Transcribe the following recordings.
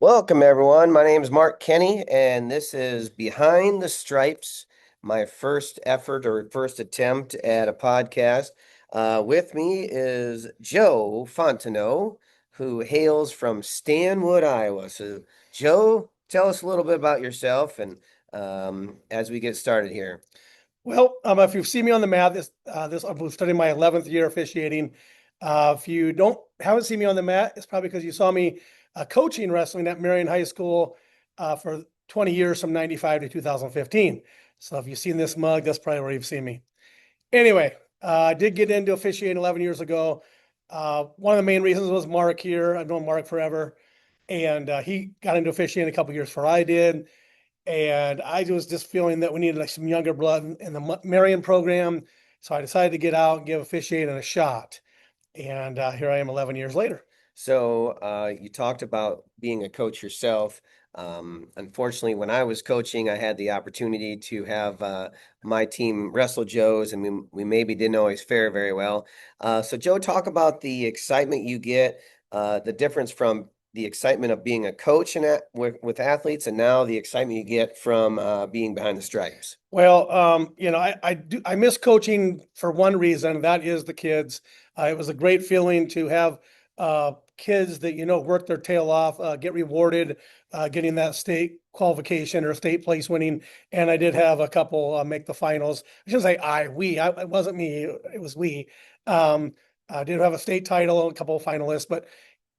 Welcome, everyone. My name is Mark Kenny, and this is Behind the Stripes, my first effort or first attempt at a podcast. With me is Joe Fontenot, who hails from Stanwood, Iowa. So, Joe, tell us a little bit about yourself and as we get started here. Well, if you've seen me on the mat, this I'm studying my 11th year officiating. If you don't haven't seen me on the mat, it's probably because you saw me coaching wrestling at Marion High School for 20 years from 95 to 2015. So if you've seen this mug, that's probably where you've seen me. Anyway, I did get into officiating 11 years ago. One of the main reasons was Mark here. I've known Mark forever, and he got into officiating a couple years before I did. And I was just feeling that we needed like some younger blood in the Marion program. So I decided to get out and give officiating a shot. And here I am 11 years later. So, you talked about being a coach yourself. Unfortunately, when I was coaching, I had the opportunity to have my team wrestle Joe's, and we maybe didn't always fare very well. So, Joe, talk about the excitement you get, the difference from the excitement of being a coach with athletes, and now the excitement you get from being behind the stripes. Well, I miss coaching for one reason. That is the kids. It was a great feeling to have kids that work their tail off, get rewarded, getting that state qualification or state place winning. And I did have a couple make the finals. I shouldn't say it wasn't me. It was we. I did have a state title and a couple of finalists, but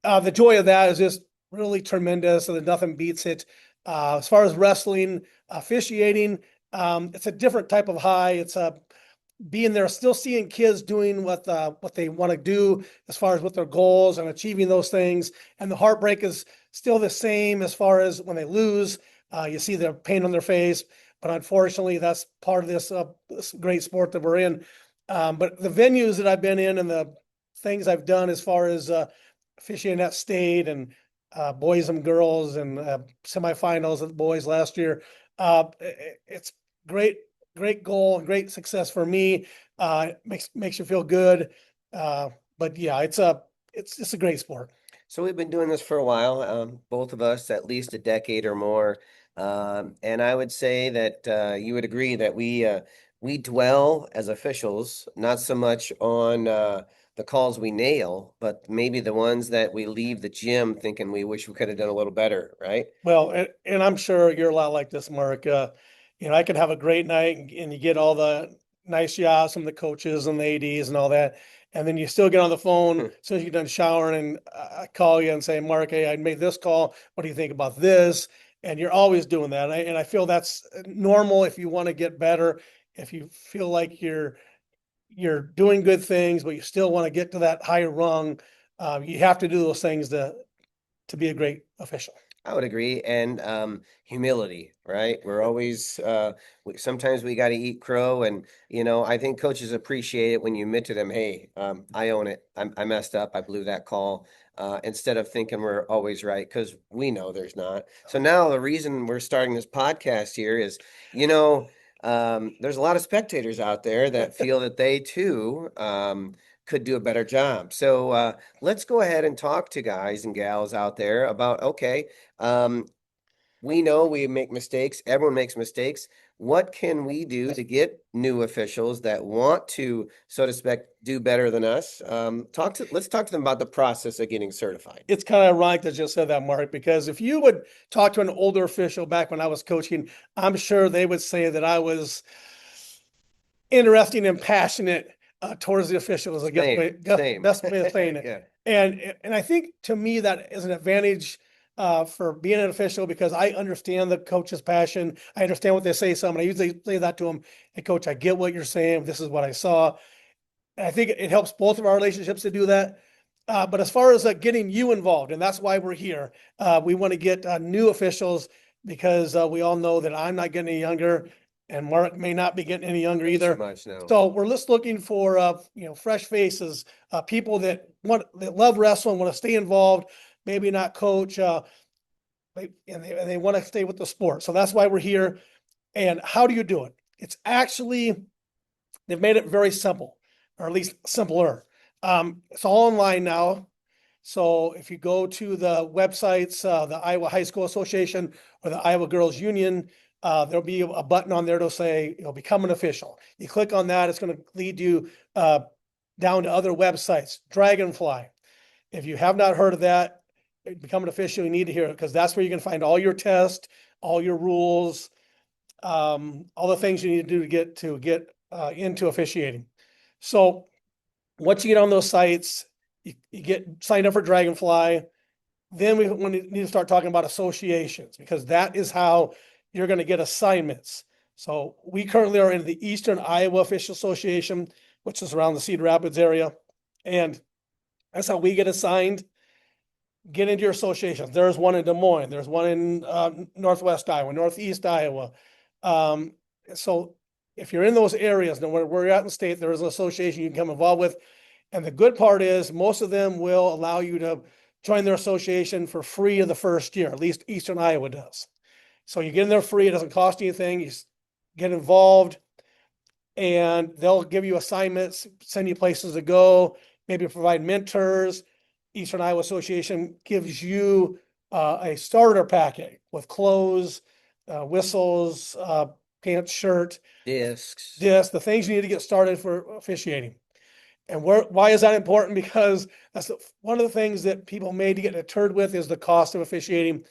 the joy of that is just really tremendous, and nothing beats it. As far as wrestling, officiating. It's a different type of high. It's being there, still seeing kids doing what they want to do as far as with their goals and achieving those things. And the heartbreak is still the same as far as when they lose. You see the pain on their face, but unfortunately, that's part of this great sport that we're in. But the venues that I've been in and the things I've done as far as officiating at state and boys and girls and semifinals of the boys last year. It's great goal, great success for me. Makes you feel good. But yeah, it's a great sport. So we've been doing this for a while, both of us, at least a decade or more. And I would say that you would agree that we dwell as officials not so much on the calls we nail, but maybe the ones that we leave the gym thinking we wish we could have done a little better, right? Well, and I'm sure you're a lot like this, Mark. I could have a great night and you get all the nice shots from the coaches and the ADs and all that. And then you still get on the phone as soon as you're done showering and I call you and say, Mark, hey, I made this call. What do you think about this? And you're always doing that. And I feel that's normal if you want to get better. If you feel like you're doing good things, but you still want to get to that higher rung, you have to do those things to be a great official. I would agree. And humility, right? We're always sometimes we got to eat crow, and I think coaches appreciate it when you admit to them, "Hey, I own it. I messed up. I blew that call." Instead of thinking we're always right, because we know there's not. So now the reason we're starting this podcast here is, there's a lot of spectators out there that feel that they too could do a better job. So let's go ahead and talk to guys and gals out there about, okay, um, we know we make mistakes. Everyone makes mistakes. What can we do to get new officials that want to, so to speak, do better than us? Let's talk to them about the process of getting certified. It's kind of ironic that you just said that, Mark, because if you would talk to an older official back when I was coaching, I'm sure they would say that I was interesting and passionate towards the officials. I guess Same. best way of saying it. Yeah. And I think to me that is an advantage for being an official because I understand the coach's passion. I understand what they say. Some, I usually say that to them. Hey, coach, I get what you're saying. This is what I saw. And I think it helps both of our relationships to do that. But as far as getting you involved, and that's why we're here, we want to get new officials because we all know that I'm not getting any younger, and Mark may not be getting any younger either. Much, no. So we're just looking for fresh faces, people that love wrestling, want to stay involved, maybe not coach, and they want to stay with the sport. So that's why we're here. And how do you do it? It's actually they've made it very simple, or at least simpler. It's all online now. So if you go to the websites, the Iowa High School Association or the Iowa Girls Union, there'll be a button on there to say, become an official. You click on that, it's going to lead you down to other websites, Dragonfly. If you have not heard of that, become an official, you need to hear it because that's where you can find all your tests, all your rules, all the things you need to do to get into officiating. So once you get on those sites, you get signed up for Dragonfly. Then we need to start talking about associations because that is how you're going to get assignments. So we currently are in the Eastern Iowa Official Association, which is around the Cedar Rapids area. And that's how we get assigned. Get into your associations. There's one in Des Moines. There's one in Northwest Iowa, Northeast Iowa. Um, so if you're in those areas, no matter where you're at in the state, there is an association you can become involved with. And the good part is most of them will allow you to join their association for free in the first year, at least Eastern Iowa does. So you get in there free. It doesn't cost anything. You get involved and they'll give you assignments, send you places to go, maybe provide mentors. Eastern Iowa Association gives you a starter packet with clothes, whistles, pants, shirt, Discs. the things you need to get started for officiating. And why is that important? Because that's one of the things that people may get deterred with is the cost of officiating.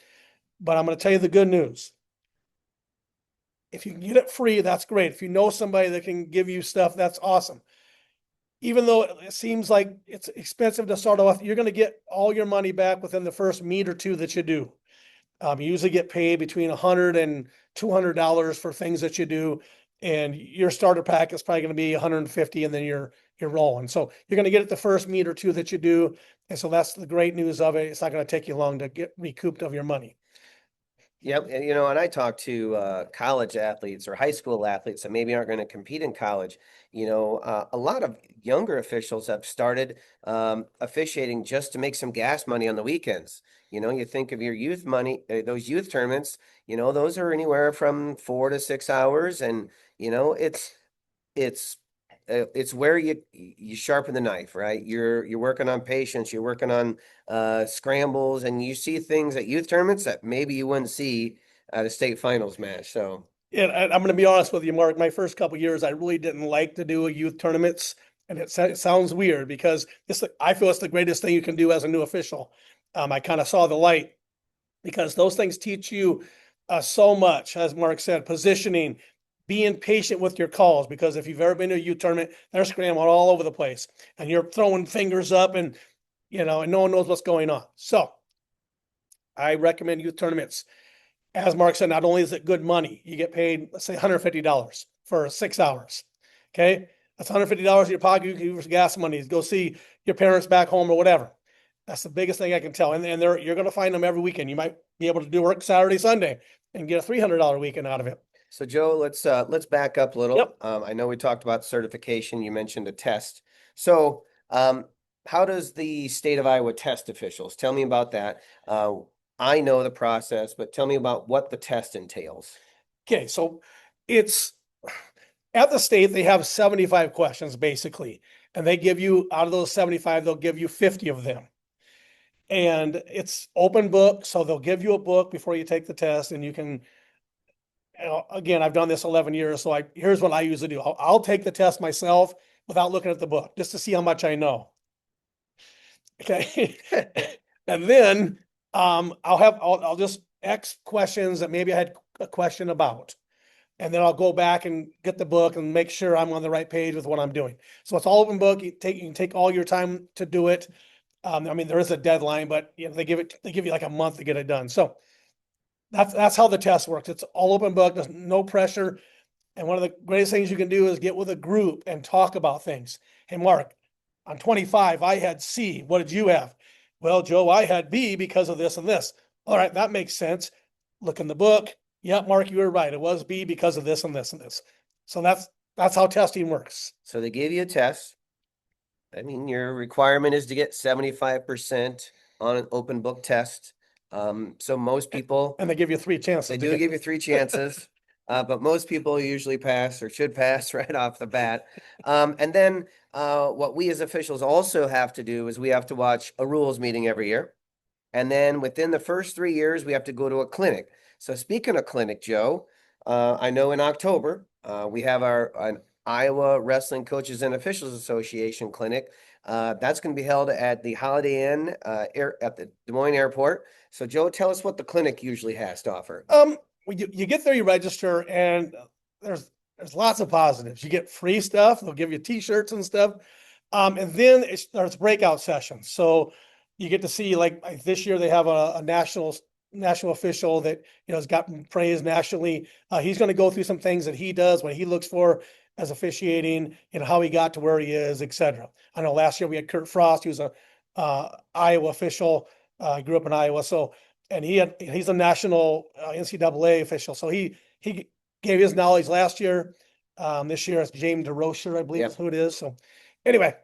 But I'm going to tell you the good news. If you can get it free, that's great. If you know somebody that can give you stuff, that's awesome. Even though it seems like it's expensive to start off, you're going to get all your money back within the first meet or two that you do. You usually get paid between $100 and $200 for things that you do, and your starter pack is probably going to be 150, and then you're rolling. So you're going to get it the first meet or two that you do, and so that's the great news of it. It's not going to take you long to get recouped of your money. Yep, and and I talk to college athletes or high school athletes that maybe aren't going to compete in college. A lot of younger officials have started officiating just to make some gas money on the weekends. You think of your youth money, those youth tournaments. Those are anywhere from 4 to 6 hours, and it's it's where you sharpen the knife, right? You're working on patience, you're working on scrambles, and you see things at youth tournaments that maybe you wouldn't see at a state finals match. So And I'm going to be honest with you, Mark. My first couple years, I really didn't like to do youth tournaments, and it sounds weird because I feel it's the greatest thing you can do as a new official. I kind of saw the light because those things teach you so much, as Mark said, positioning, being patient with your calls. Because if you've ever been to a youth tournament, they're scrambling all over the place, and you're throwing fingers up, and and no one knows what's going on. So I recommend youth tournaments. As Mark said, not only is it good money, you get paid, let's say $150 for 6 hours. Okay. That's $150 in your pocket. You can use gas money to go see your parents back home or whatever. That's the biggest thing I can tell. And you're going to find them every weekend. You might be able to do work Saturday, Sunday and get a $300 weekend out of it. so Joe, let's back up a little. Yep. I know we talked about certification. You mentioned a test. So how does the state of Iowa test officials? Tell me about that. I know the process, but tell me about what the test entails. Okay. So it's at the state, they have 75 questions basically. And they give you, out of those 75, they'll give you 50 of them. And it's open book. So they'll give you a book before you take the test, and you can, again, I've done this 11 years. So here's what I usually do. I'll take the test myself without looking at the book just to see how much I know. Okay. And then I'll just X questions that maybe I had a question about. And then I'll go back and get the book and make sure I'm on the right page with what I'm doing. So it's all open book. You can take all your time to do it. I mean, there is a deadline, but they give you like a month to get it done. So that's how the test works. It's all open book. There's no pressure. And one of the greatest things you can do is get with a group and talk about things. Hey, Mark, on 25, I had C. What did you have? Well, Joe, I had B because of this and this. All right, that makes sense. Look in the book. Yeah, Mark, you were right. It was B because of this and this and this. So that's how testing works. So they give you a test. I mean, your requirement is to get 75% on an open book test. So most people, And they give you three chances. they do give you 3 chances. but most people usually pass or should pass right off the bat. And then what we as officials also have to do is we have to watch a rules meeting every year. And then within the first 3 years, we have to go to a clinic. So speaking of clinic, Joe, I know in October, we have our an Iowa Wrestling Coaches and Officials Association clinic. That's going to be held at the Holiday Inn at the Des Moines Airport. So Joe, tell us what the clinic usually has to offer. When you get there, you register, and there's lots of positives. You get free stuff. They'll give you t-shirts and stuff. And then there's breakout sessions. So you get to see, like this year they have a national official that has gotten praised nationally. He's going to go through some things that he does, what he looks for as officiating, how he got to where he is, etc. I know last year we had Kurt Frost, who's a Iowa official. He grew up in Iowa, so and he's a national NCAA official. So he gave his knowledge last year. This year it's James DeRocher, I believe is who it is. So anyway,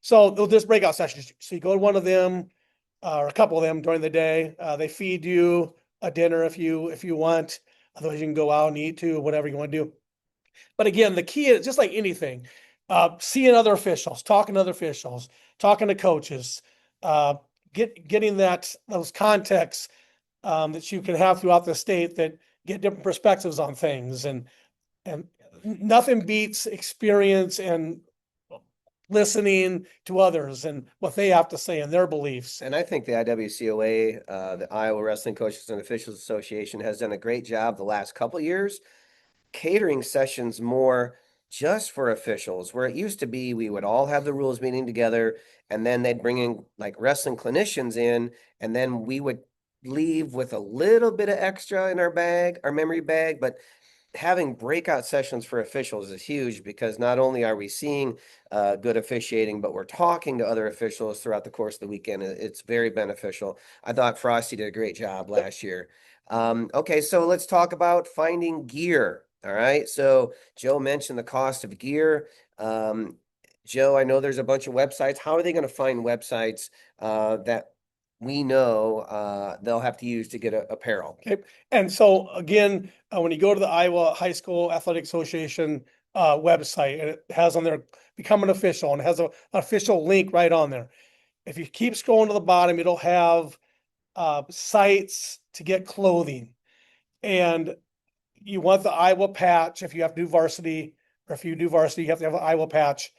so there's breakout sessions. So you go to one of them or a couple of them during the day. They feed you a dinner if you want. Otherwise, you can go out and eat too, whatever you want to do. But again, the key is just like anything, seeing other officials, talking to coaches, getting those contexts that you can have throughout the state that get different perspectives on things, and nothing beats experience and listening to others and what they have to say and their beliefs. And I think the IWCOA, the Iowa Wrestling Coaches and Officials Association, has done a great job the last couple of years catering sessions more just for officials, where it used to be we would all have the rules meeting together, and then they'd bring in like wrestling clinicians in, and then we would leave with a little bit of extra in our bag, our memory bag. But having breakout sessions for officials is huge, because not only are we seeing good officiating, but we're talking to other officials throughout the course of the weekend. It's very beneficial. I thought Frosty did a great job last year. Okay, so let's talk about finding gear. All right, so Joe mentioned the cost of gear. Joe, I know there's a bunch of websites. How are they going to find websites that we know they'll have to use to get apparel? Okay. And so again, when you go to the Iowa High School Athletic Association website, and it has on there, become an official, and it has an official link right on there. If you keep scrolling to the bottom, it'll have sites to get clothing. And you want the Iowa patch if you have to do varsity, or if you do varsity, you have to have an Iowa patch.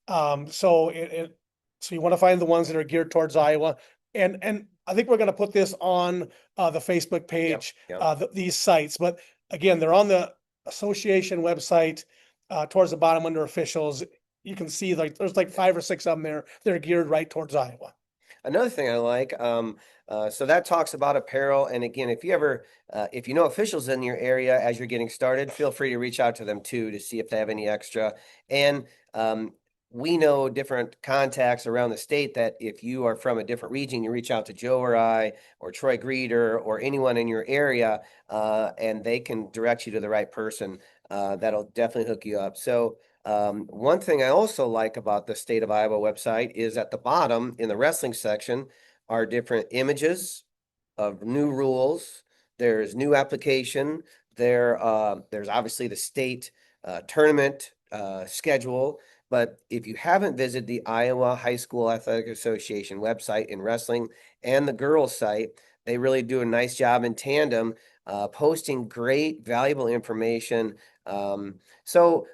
So you want to find the ones that are geared towards Iowa. And I think we're going to put this on the Facebook page, these sites. But again, they're on the association website towards the bottom under officials. You can see there's like 5 or 6 of them there. They're geared right towards Iowa. Another thing I like, so that talks about apparel. And again, if you know officials in your area as you're getting started, feel free to reach out to them too to see if they have any extra. And we know different contacts around the state that if you are from a different region, you reach out to Joe or I or Troy Greeter or anyone in your area, and they can direct you to the right person. That'll definitely hook you up. So one thing I also like about the State of Iowa website is at the bottom in the wrestling section are different images of new rules. There's new application. There's obviously the state tournament schedule. But if you haven't visited the Iowa High School Athletic Association website in wrestling and the girls site, they really do a nice job in tandem, posting great, valuable information. So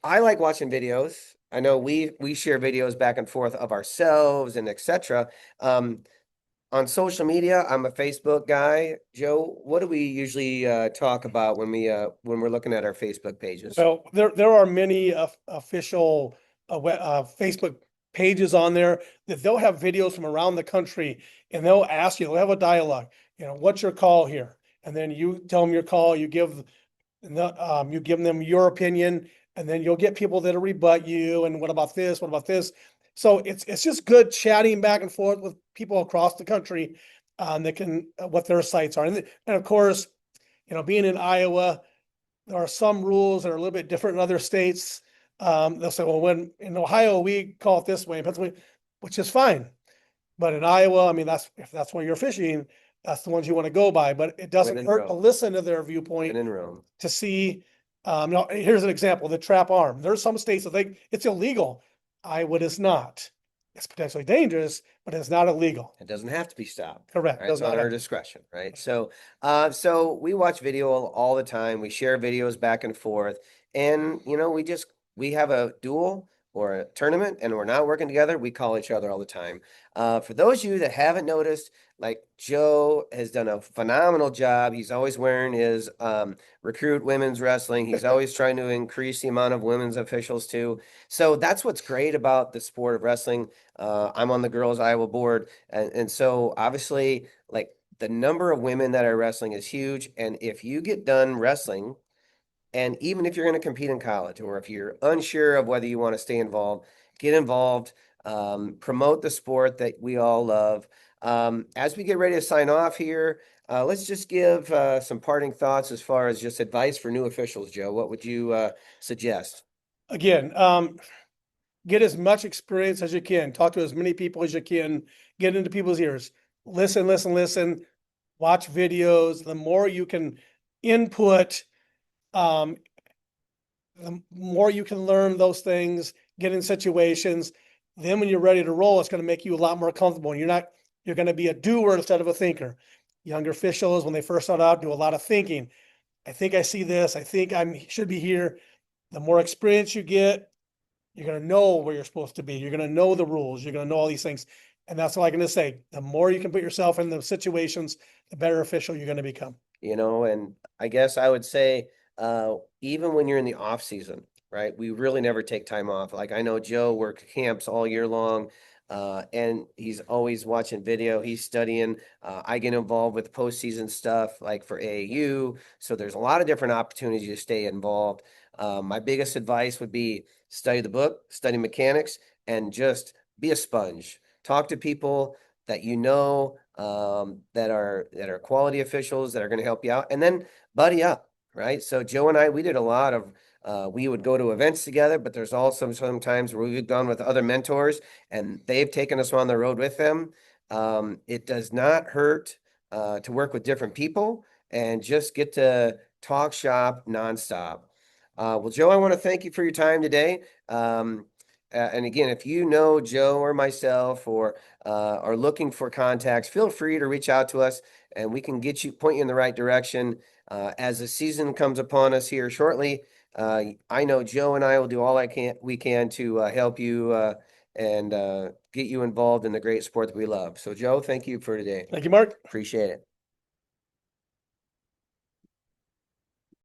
I like watching videos. I know we share videos back and forth of ourselves and etc. On social media, I'm a Facebook guy. Joe, what do we usually talk about when we're looking at our Facebook pages? Well, there are many official Facebook pages on there that they'll have videos from around the country, and they'll ask you, they'll have a dialogue, what's your call here? And then you tell them your call, you give them your opinion, and then you'll get people that'll rebut you. And what about this? What about this? So it's just good chatting back and forth with people across the country that can what their sites are. And of course, being in Iowa, there are some rules that are a little bit different in other states. They'll say, well, when in Ohio we call it this way, in Pennsylvania, which is fine. But in Iowa, I mean, if that's where you're fishing, that's the ones you want to go by, but it When doesn't in hurt to Rome, listen to their when viewpoint in Rome. to see. No, here's an example: the trap arm. There's some states that think it's illegal. Iowa is not. It's potentially dangerous, but it's not illegal. It doesn't have to be stopped. Correct. Right? Does It's on not our have to. discretion, right? So we watch video all the time. We share videos back and forth, and we have a duel or a tournament, and we're not working together. We call each other all the time. For those of you that haven't noticed, like Joe has done a phenomenal job. He's always wearing his recruit women's wrestling. He's always trying to increase the amount of women's officials too. So that's what's great about the sport of wrestling. I'm on the girls Iowa board, and so obviously, like the number of women that are wrestling is huge. And if you get done wrestling, and even if you're going to compete in college, or if you're unsure of whether you want to stay involved, get involved. Promote the sport that we all love. As we get ready to sign off here, let's just give some parting thoughts as far as just advice for new officials. Joe, what would you suggest? Again, get as much experience as you can. Talk to as many people as you can. Get into people's ears. Listen, listen, listen. Watch videos. The more you can input, um, the more you can learn those things, get in situations. Then when you're ready to roll, it's going to make you a lot more comfortable. You're going to be a doer instead of a thinker. Younger officials, when they first start out, do a lot of thinking. I think I see this. I think I should be here. The more experience you get, you're going to know where you're supposed to be. You're going to know the rules. You're going to know all these things. And that's all I'm going to say. The more you can put yourself in those situations, the better official you're going to become. And I guess I would say, even when you're in the off season, right? We really never take time off. Like I know Joe works camps all year long, and he's always watching video. He's studying. I get involved with postseason stuff like for AAU. So there's a lot of different opportunities to stay involved. My biggest advice would be study the book, study mechanics, and just be a sponge. Talk to people that that are quality officials that are going to help you out, and then buddy up, right? So Joe and I, we did a lot of we would go to events together, but there's also sometimes where we've gone with other mentors and they've taken us on the road with them. It does not hurt to work with different people and just get to talk shop nonstop. Well, Joe, I want to thank you for your time today. And again, if you know Joe or myself or are looking for contacts, feel free to reach out to us and we can point you in the right direction. As the season comes upon us here shortly, I know Joe and I will do all we can to help you and get you involved in the great sport that we love. So, Joe, thank you for today. Thank you, Mark. Appreciate it.